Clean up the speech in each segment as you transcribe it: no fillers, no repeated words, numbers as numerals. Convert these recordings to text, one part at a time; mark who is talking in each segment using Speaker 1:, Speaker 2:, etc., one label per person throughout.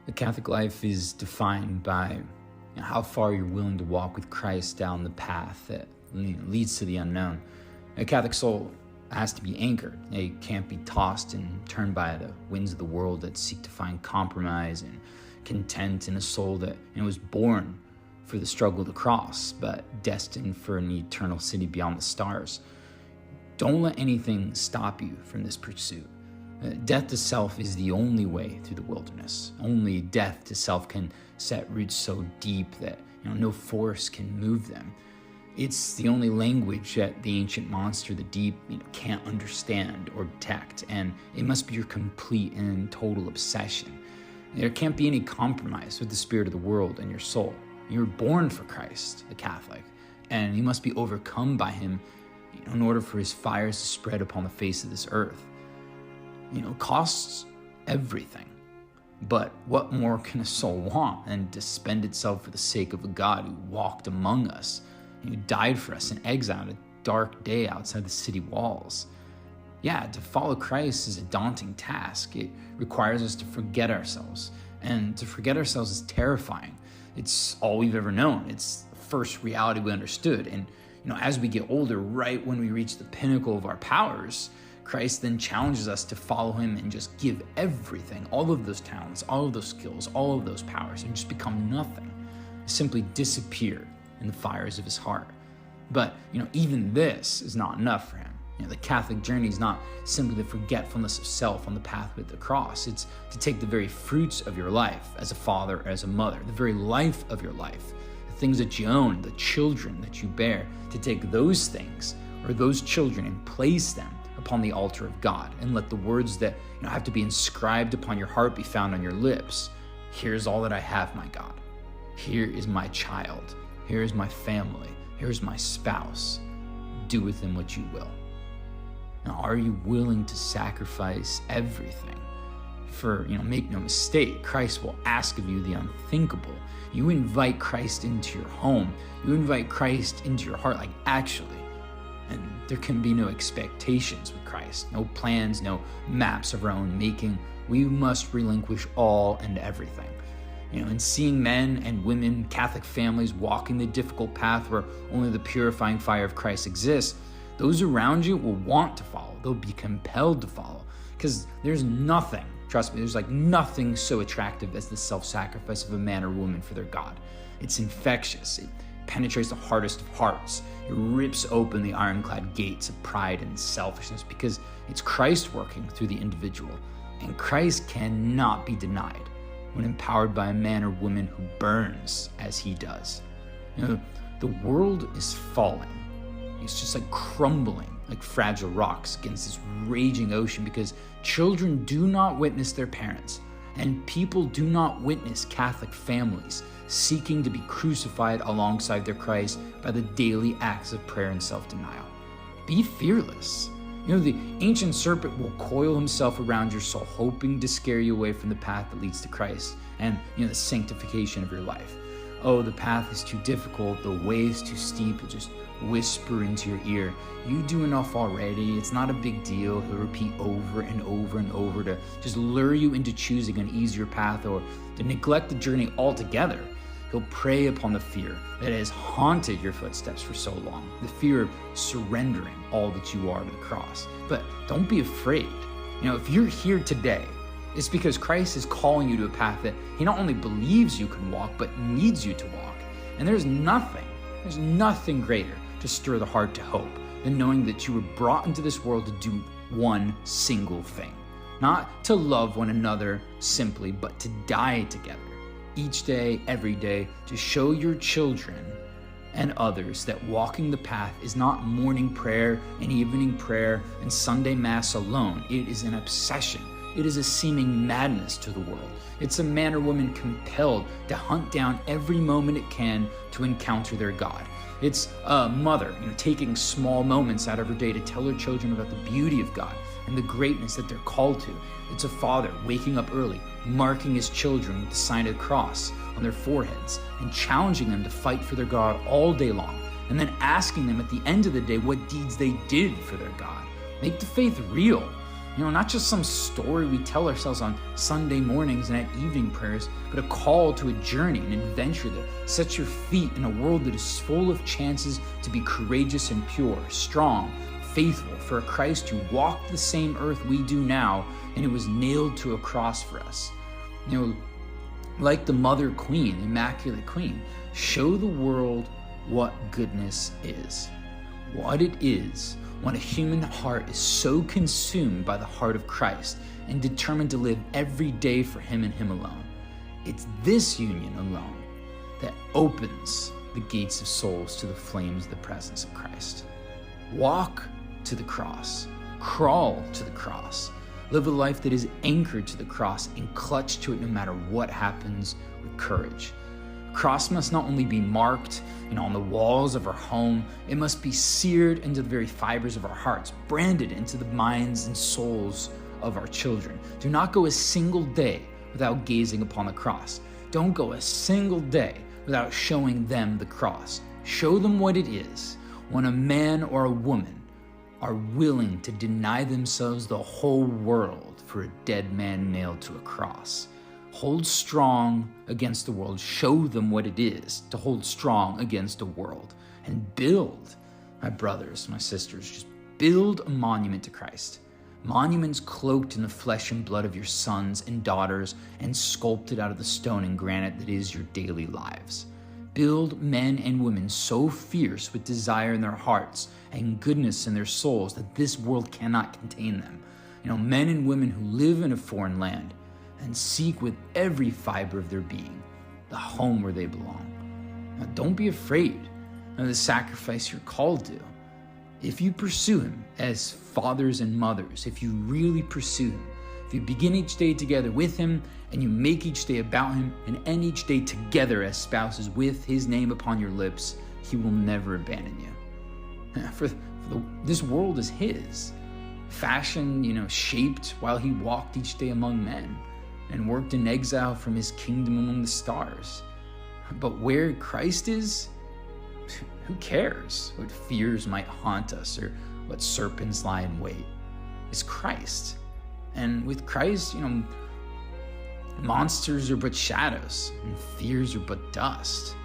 Speaker 1: The Catholic life is defined by how far you're willing to walk with Christ down the path that leads to the unknown. A Catholic soul has to be anchored. It can't be tossed and turned by the winds of the world that seek to find compromise and content in a soul that was born for the struggle of the cross, but destined for an eternal city beyond the stars. Don't let anything stop you from this pursuit. Death to self is the only way through the wilderness. Only death to self can set roots so deep that no force can move them. It's the only language that the ancient monster, the deep, can't understand or detect, and it must be your complete and total obsession. There can't be any compromise with the spirit of the world and your soul. You're born for Christ, a Catholic, and you must be overcome by him in order for his fires to spread upon the face of this earth. Costs everything. But what more can a soul want than to spend itself for the sake of a God who walked among us, who died for us in exile on a dark day outside the city walls? Yeah, to follow Christ is a daunting task. It requires us to forget ourselves. And to forget ourselves is terrifying. It's all we've ever known. It's the first reality we understood. And as we get older, right when we reach the pinnacle of our powers, Christ then challenges us to follow him and just give everything, all of those talents, all of those skills, all of those powers, and just become nothing. Simply disappear in the fires of his heart. But, even this is not enough for him. The Catholic journey is not simply the forgetfulness of self on the pathway to the cross. It's to take the very fruits of your life as a father, as a mother, the very life of your life, the things that you own, the children that you bear, to take those things or those children and place them upon the altar of God, and let the words that have to be inscribed upon your heart be found on your lips. Here's all that I have, my God. Here is my child. Here is my family. Here's my spouse. Do with them what you will. Now, are you willing to sacrifice everything? For, make no mistake, Christ will ask of you the unthinkable. You invite Christ into your home. You invite Christ into your heart, actually. And there can be no expectations with Christ, no plans, no maps of our own making. We must relinquish all and everything. And seeing men and women, Catholic families walking the difficult path where only the purifying fire of Christ exists, those around you will want to follow. They'll be compelled to follow, because there's nothing, trust me, there's nothing so attractive as the self-sacrifice of a man or woman for their God. It's infectious. It penetrates the hardest of hearts. It rips open the ironclad gates of pride and selfishness, because it's Christ working through the individual, and Christ cannot be denied when empowered by a man or woman who burns as he does. The world is falling. It's just crumbling like fragile rocks against this raging ocean, because children do not witness their parents, and people do not witness Catholic families seeking to be crucified alongside their Christ by the daily acts of prayer and self-denial. Be fearless. The ancient serpent will coil himself around your soul, hoping to scare you away from the path that leads to Christ and the sanctification of your life. Oh, the path is too difficult, the way is too steep. It'll just whisper into your ear, you do enough already, it's not a big deal. He'll repeat over and over and over to just lure you into choosing an easier path or to neglect the journey altogether. He'll prey upon the fear that has haunted your footsteps for so long, the fear of surrendering all that you are to the cross. But don't be afraid. If you're here today, it's because Christ is calling you to a path that he not only believes you can walk, but needs you to walk. And there's nothing greater to stir the heart to hope than knowing that you were brought into this world to do one single thing. Not to love one another simply, but to die together. Each day, every day, to show your children and others that walking the path is not morning prayer and evening prayer and Sunday Mass alone. It is an obsession. It is a seeming madness to the world. It's a man or woman compelled to hunt down every moment it can to encounter their God. It's a mother, taking small moments out of her day to tell her children about the beauty of God and the greatness that they're called to. It's a father waking up early, marking his children with the sign of the cross on their foreheads and challenging them to fight for their God all day long, and then asking them at the end of the day what deeds they did for their God. Make the faith real. Not just some story we tell ourselves on Sunday mornings and at evening prayers, but a call to a journey, an adventure that sets your feet in a world that is full of chances to be courageous and pure, strong, faithful for a Christ who walked the same earth we do now and who was nailed to a cross for us. Like the Mother Queen, Immaculate Queen, show the world what goodness is, what it is when a human heart is so consumed by the heart of Christ and determined to live every day for Him and Him alone. It's this union alone that opens the gates of souls to the flames of the presence of Christ. Walk to the cross, crawl to the cross, live a life that is anchored to the cross and clutch to it no matter what happens with courage. Cross must not only be marked, on the walls of our home, it must be seared into the very fibers of our hearts, branded into the minds and souls of our children. Do not go a single day without gazing upon the cross. Don't go a single day without showing them the cross. Show them what it is when a man or a woman are willing to deny themselves the whole world for a dead man nailed to a cross. Hold strong against the world. Show them what it is to hold strong against a world. And build, my brothers, my sisters, just build a monument to Christ. Monuments cloaked in the flesh and blood of your sons and daughters and sculpted out of the stone and granite that is your daily lives. Build men and women so fierce with desire in their hearts and goodness in their souls that this world cannot contain them. Men and women who live in a foreign land and seek with every fiber of their being the home where they belong. Now, don't be afraid of the sacrifice you're called to. If you pursue Him as fathers and mothers, if you really pursue Him, if you begin each day together with Him and you make each day about Him and end each day together as spouses with His name upon your lips, He will never abandon you. This world is His, fashioned, shaped while He walked each day among men and worked in exile from His kingdom among the stars. But where Christ is, who cares what fears might haunt us or what serpents lie in wait? It's Christ. And with Christ, monsters are but shadows and fears are but dust.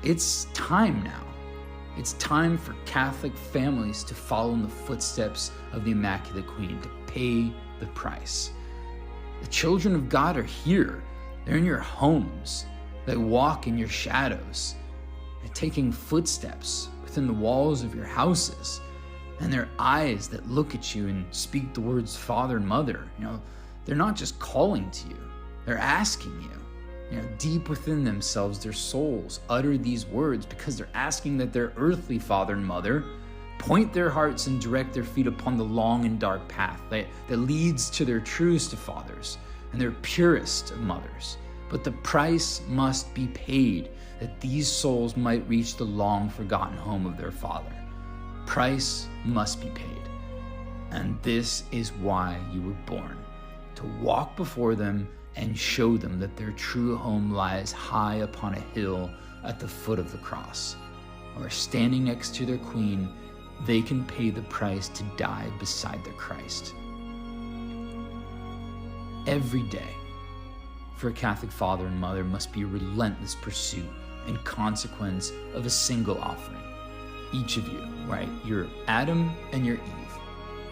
Speaker 1: It's time now. It's time for Catholic families to follow in the footsteps of the Immaculate Queen, to pay the price. The children of God are here. They're in your homes. They walk in your shadows. They're taking footsteps within the walls of your houses. And their eyes that look at you and speak the words Father and Mother, they're not just calling to you. They're asking you. Deep within themselves, their souls utter these words because they're asking that their earthly father and mother point their hearts and direct their feet upon the long and dark path that leads to their truest of fathers and their purest of mothers. But the price must be paid that these souls might reach the long-forgotten home of their Father. Price must be paid. And this is why you were born, to walk before them and show them that their true home lies high upon a hill at the foot of the cross, where standing next to their Queen, they can pay the price to die beside their Christ. Every day, for a Catholic father and mother, must be a relentless pursuit and consequence of a single offering. Each of you, right? You're Adam and you're Eve,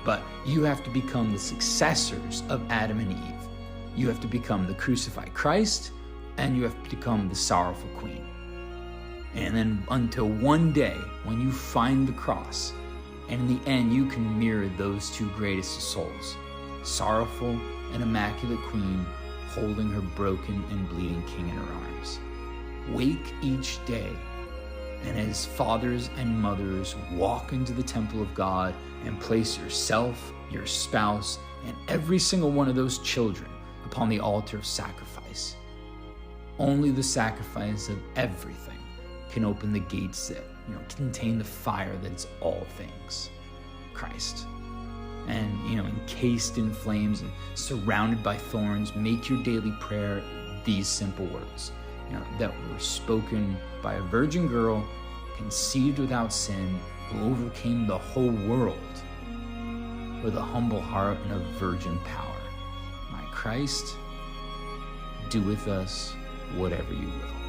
Speaker 1: but you have to become the successors of Adam and Eve. You have to become the crucified Christ, and you have to become the sorrowful Queen. And then until one day when you find the cross, and in the end you can mirror those two greatest of souls, sorrowful and immaculate Queen holding her broken and bleeding King in her arms. Wake each day, and as fathers and mothers walk into the temple of God and place yourself, your spouse, and every single one of those children upon the altar of sacrifice. Only the sacrifice of everything can open the gates that contain the fire that is all things, Christ. And encased in flames and surrounded by thorns, make your daily prayer these simple words, that were spoken by a virgin girl conceived without sin, who overcame the whole world. with a humble heart and a virgin power. My Christ, do with us whatever you will.